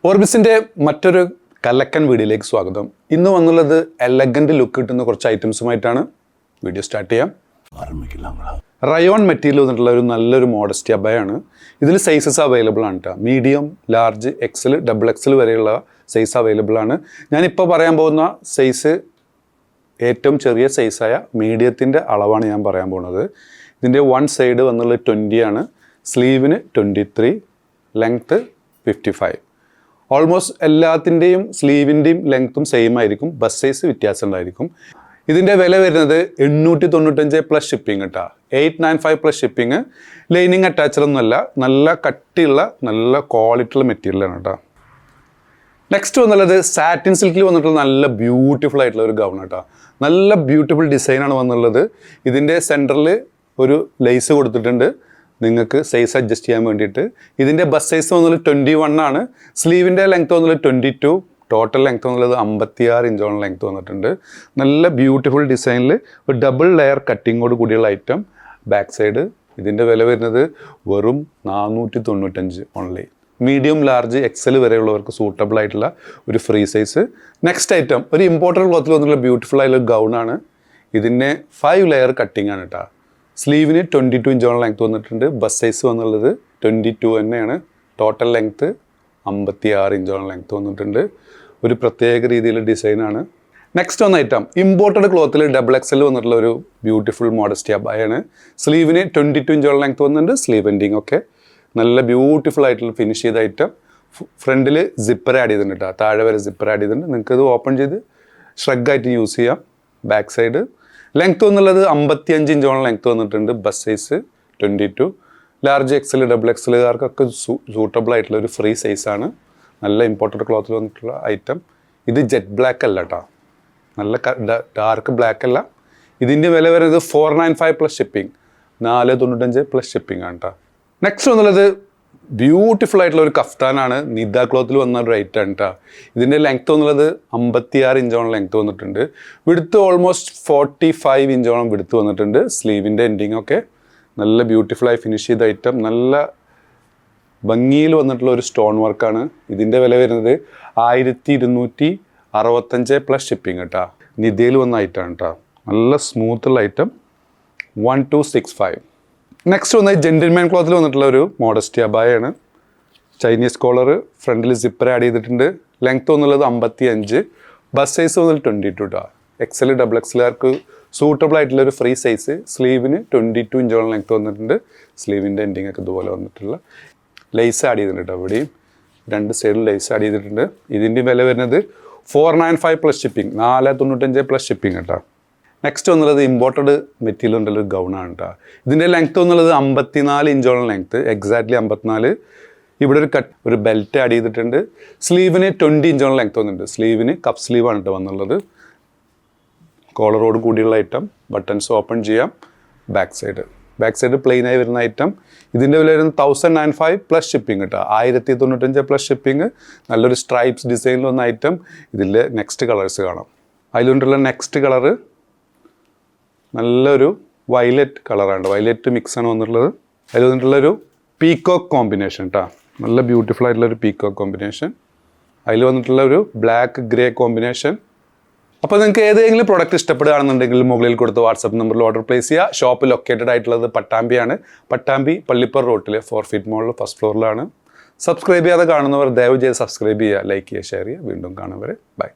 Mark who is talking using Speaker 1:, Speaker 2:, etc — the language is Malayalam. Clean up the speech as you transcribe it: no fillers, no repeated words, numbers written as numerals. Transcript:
Speaker 1: ഓർബിസിൻ്റെ മറ്റൊരു കലക്കൻ വീഡിയോയിലേക്ക് സ്വാഗതം. ഇന്ന് വന്നുള്ളത് എലഗൻറ്റ് ലുക്ക് കിട്ടുന്ന കുറച്ച് ഐറ്റംസുമായിട്ടാണ്. വീഡിയോ സ്റ്റാർട്ട് ചെയ്യാം. റയോൺ മെറ്റീരിയൽ വന്നിട്ടുള്ള ഒരു നല്ലൊരു മോഡസ്റ്റി അബയാണ്. ഇതിൽ സൈസസ് അവൈലബിൾ ആണ് കേട്ടോ. Medium, large, XL, double XL വരെയുള്ള സൈസ് അവൈലബിൾ ആണ്. ഞാനിപ്പോൾ പറയാൻ പോകുന്ന സൈസ് ഏറ്റവും ചെറിയ സൈസായ മീഡിയത്തിൻ്റെ അളവാണ് ഞാൻ പറയാൻ പോകുന്നത്. ഇതിൻ്റെ വൺ സൈഡ് വന്നുള്ളത് 20 ആണ്, സ്ലീവിന് 23, ലെങ്ത്ത് 55. ഓൾമോസ്റ്റ് എല്ലാത്തിൻ്റെയും സ്ലീവിൻ്റെയും ലെങ്ത്തും സെയിം ആയിരിക്കും, ബസ് സൈസ് വ്യത്യാസം ഉണ്ടായിരിക്കും. ഇതിൻ്റെ വില വരുന്നത് 895 പ്ലസ് ഷിപ്പിംഗ് കേട്ടോ. 895 പ്ലസ് ഷിപ്പിംഗ്. ലൈനിങ് അറ്റാച്ചറൊന്നുമല്ല, നല്ല കട്ടിയുള്ള നല്ല ക്വാളിറ്റിയുള്ള മെറ്റീരിയലാണ് കേട്ടോ. നെക്സ്റ്റ് വന്നുള്ളത് സാറ്റിൻ സിൽക്കിൽ വന്നിട്ടുള്ള നല്ല ബ്യൂട്ടിഫുൾ ആയിട്ടുള്ള ഒരു ഗൗൺ കേട്ടോ. നല്ല ബ്യൂട്ടിഫുൾ ഡിസൈനാണ് വന്നുള്ളത്. ഇതിൻ്റെ സെൻറ്ററിൽ ഒരു ലേസ് കൊടുത്തിട്ടുണ്ട് നിങ്ങൾക്ക് സൈസ് അഡ്ജസ്റ്റ് ചെയ്യാൻ വേണ്ടിയിട്ട്. ഇതിൻ്റെ ബസ് സൈസ് വന്നുള്ളത് 21 ആണ്. സ്ലീവിൻ്റെ ലെങ്ത്ത് വന്നുള്ളത് 22, ടോട്ടൽ ലെങ്ത്ത് വന്നുള്ളത് 56 ഇഞ്ചോളം ലെങ്ത്ത് വന്നിട്ടുണ്ട്. നല്ല ബ്യൂട്ടിഫുൾ ഡിസൈനിൽ ഒരു ഡബിൾ ലെയർ കട്ടിങ്ങോട് കൂടിയുള്ള ഐറ്റം. ബാക്ക് സൈഡ് ഇതിൻ്റെ വില വരുന്നത് വെറും 495 ഓൺലി. മീഡിയം, ലാർജ്, എക്സൽ വരെയുള്ളവർക്ക് സൂട്ടബിൾ ആയിട്ടുള്ള ഒരു ഫ്രീ സൈസ്. നെക്സ്റ്റ് ഐറ്റം ഒരു ഇമ്പോർട്ടൻറ്റ് ക്ലോത്തിൽ വന്നിട്ടുള്ള ബ്യൂട്ടിഫുൾ ആയിട്ടുള്ള ഗൗണാണ്. ഇതിൻ്റെ 5 ലെയർ കട്ടിങ് ആണ് കേട്ടോ. സ്ലീവിന് 22 ഇഞ്ചോളം ലെങ്ത്ത് വന്നിട്ടുണ്ട്. ബസ് സൈസ് വന്നുള്ളത് 22 തന്നെയാണ്. ടോട്ടൽ ലെങ്ത്ത് 56 ഇഞ്ചോളം ലെങ്ത്ത് വന്നിട്ടുണ്ട്. ഒരു പ്രത്യേക രീതിയിലുള്ള ഡിസൈനാണ്. നെക്സ്റ്റ് വന്ന ഐറ്റം ഇമ്പോർട്ടഡ് ക്ലോത്തിൽ ഡബിൾ എക്സൽ വന്നിട്ടുള്ള ഒരു ബ്യൂട്ടിഫുൾ മോഡസ്റ്റി അബായാണ്. സ്ലീവിന് 22 ഇഞ്ചോളം ലെങ്ത്ത് വന്നിട്ടുണ്ട്. സ്ലീവ് എൻഡിങ് ഒക്കെ നല്ല ബ്യൂട്ടിഫുൾ ആയിട്ടുള്ള ഫിനിഷ് ചെയ്ത ഐറ്റം. ഫ്രണ്ടിൽ സിപ്പർ ആഡ് ചെയ്തിട്ടുണ്ട് കേട്ടോ. താഴെ വരെ സിപ്പർ ആഡ് ചെയ്തിട്ടുണ്ട്. നിങ്ങൾക്കത് ഓപ്പൺ ചെയ്ത് ഷ്രഗായിട്ട് യൂസ് ചെയ്യാം. ബാക്ക് സൈഡ് ലെങ്ത്ത് വന്നുള്ളത് 55 ഇഞ്ചോളം ലെങ്ത്ത് വന്നിട്ടുണ്ട്. Bust size 22. Large, XL, double എക്സലുകാർക്കൊക്കെ സൂട്ടബിൾ ആയിട്ടുള്ള ഒരു ഫ്രീ സൈസാണ്. നല്ല ഇമ്പോർട്ടൻറ്റ് ക്ലോത്തിൽ വന്നിട്ടുള്ള ഐറ്റം. ഇത് ജെറ്റ് ബ്ലാക്ക് അല്ല കേട്ടോ, നല്ല ഡാർക്ക് ബ്ലാക്ക് അല്ല. ഇതിൻ്റെ വില വരുന്നത് 495 പ്ലസ് ഷിപ്പിംഗ്. 495 പ്ലസ് ഷിപ്പിംഗ് ആണ് കേട്ടോ. നെക്സ്റ്റ് വന്നുള്ളത് ബ്യൂട്ടിഫുൾ ആയിട്ടുള്ള ഒരു കഫ്താനാണ്. നിദ ക്ലോത്തിൽ വന്ന ഒരു ഐറ്റം ആണ് കേട്ടോ. ഇതിൻ്റെ ലെങ്ത്ത് വന്നുള്ളത് 56 ഇഞ്ചോളം ലെങ്ത്ത് വന്നിട്ടുണ്ട്. വിടുത്ത് ഓൾമോസ്റ്റ് 45 ഇഞ്ചോളം വിടുത്ത് വന്നിട്ടുണ്ട്. സ്ലീവിൻ്റെ എൻഡിങ് ഒക്കെ നല്ല ബ്യൂട്ടിഫുള്ളായി ഫിനിഷ് ചെയ്ത ഐറ്റം. നല്ല ഭംഗിയിൽ വന്നിട്ടുള്ള ഒരു സ്റ്റോൺ വർക്കാണ്. ഇതിൻ്റെ വില വരുന്നത് 1265 പ്ലസ് ഷിപ്പിംഗ് കേട്ടോ. നിദയിൽ വന്ന ഐറ്റം ആണ് കേട്ടോ. നല്ല സ്മൂത്തുള്ള ഐറ്റം. 1265. നെക്സ്റ്റ് വന്നത് ജെന്റിൽമാൻ ക്ലോത്തിൽ വന്നിട്ടുള്ള ഒരു മോഡസ്റ്റി അബായാണ്. ചൈനീസ് കോളർ, ഫ്രണ്ടിൽ സിപ്പർ ആഡ് ചെയ്തിട്ടുണ്ട്. ലെങ്ത്ത് വന്നുള്ളത് 55. ബസ് സൈസ് വന്നത് 22 കേട്ടോ. എക്സൽ, ഡബിൾ എക്സലുകാർക്ക് സൂട്ടബിൾ ആയിട്ടുള്ള ഒരു ഫ്രീ സൈസ്. സ്ലീവിന് 22 ഇഞ്ചോളം ലെങ്ത്ത് വന്നിട്ടുണ്ട്. സ്ലീവിൻ്റെ എൻഡിങ് ഒക്കെ ഇതുപോലെ വന്നിട്ടുള്ള ലേസ് ആഡ് ചെയ്തിട്ടുണ്ട് കേട്ടോ. ഇവിടെയും രണ്ട് സൈഡിൽ ലേസ് ആഡ് ചെയ്തിട്ടുണ്ട്. ഇതിൻ്റെ വില വരുന്നത് 495 പ്ലസ് ഷിപ്പിംഗ്. 495 പ്ലസ് ഷിപ്പിംഗ് കേട്ടോ. നെക്സ്റ്റ് വന്നുള്ളത് ഇമ്പോർട്ടഡ് മെറ്റീരിയൽ ഉണ്ടല്ലോ ഒരു ഗൗണാണ് കേട്ടോ. ഇതിൻ്റെ ലെങ്ത്ത് വന്നുള്ളത് 54 ഇഞ്ചോളം ലെങ്ത്ത്, എക്സാക്ട്ലി 54. ഇവിടെ ഒരു ബെൽറ്റ് ആഡ് ചെയ്തിട്ടുണ്ട്. സ്ലീവിന് 20 ഇഞ്ചോളം ലെങ്ത്ത് വന്നിട്ടുണ്ട്. സ്ലീവിന് കപ്പ് സ്ലീവാണ് കേട്ടോ വന്നുള്ളത്. കോളറോട് കൂടിയുള്ള ഐറ്റം. ബട്ടൺസ് ഓപ്പൺ ചെയ്യാം. ബാക്ക് സൈഡ് പ്ലെയിൻ ആയി വരുന്ന ഐറ്റം. ഇതിൻ്റെ വില വരുന്നത് 1095 പ്ലസ് ഷിപ്പിംഗ് കേട്ടോ. 1095 പ്ലസ് ഷിപ്പിംഗ്. നല്ലൊരു സ്ട്രൈപ്സ് ഡിസൈനിൽ വന്ന ഐറ്റം. ഇതിൽ നെക്സ്റ്റ് കളേഴ്സ് കാണാം. അതിലുകൊണ്ടുള്ള നെക്സ്റ്റ് കളറ് നല്ലൊരു വയലറ്റ് കളറാണ്. വയലറ്റ് മിക്സാണ് വന്നിട്ടുള്ളത്. അതിൽ വന്നിട്ടുള്ളൊരു പീക്കോക്ക് കോമ്പിനേഷൻ കേട്ടോ. നല്ല ബ്യൂട്ടിഫുൾ ആയിട്ടുള്ളൊരു പീക്കോക്ക് കോമ്പിനേഷൻ. അതിൽ വന്നിട്ടുള്ള ഒരു ബ്ലാക്ക് ഗ്രേ കോമ്പിനേഷൻ. അപ്പോൾ നിങ്ങൾക്ക് ഏതെങ്കിലും പ്രോഡക്റ്റ് ഇഷ്ടപ്പെടുകയാണെന്നുണ്ടെങ്കിൽ മുകളിൽ കൊടുത്ത് വാട്സപ്പ് നമ്പറിൽ ഓർഡർ പ്ലേസ് ചെയ്യുക. ഷോപ്പ് ലൊക്കേറ്റഡ് ആയിട്ടുള്ളത് പട്ടാമ്പിയാണ്. പട്ടാമ്പി പള്ളിപ്പുറ റോട്ടിലെ 4 ഫീറ്റ് മോളിൽ ഫസ്റ്റ് ഫ്ലോറിലാണ്. സബ്സ്ക്രൈബ് ചെയ്യാതെ കാണുന്നവർ ദയവ് ചെയ്ത് സബ്സ്ക്രൈബ് ചെയ്യുക, ലൈക്ക് ചെയ്യുക, ഷെയർ ചെയ്യുക. വീണ്ടും കാണുന്നവരെ ബൈ.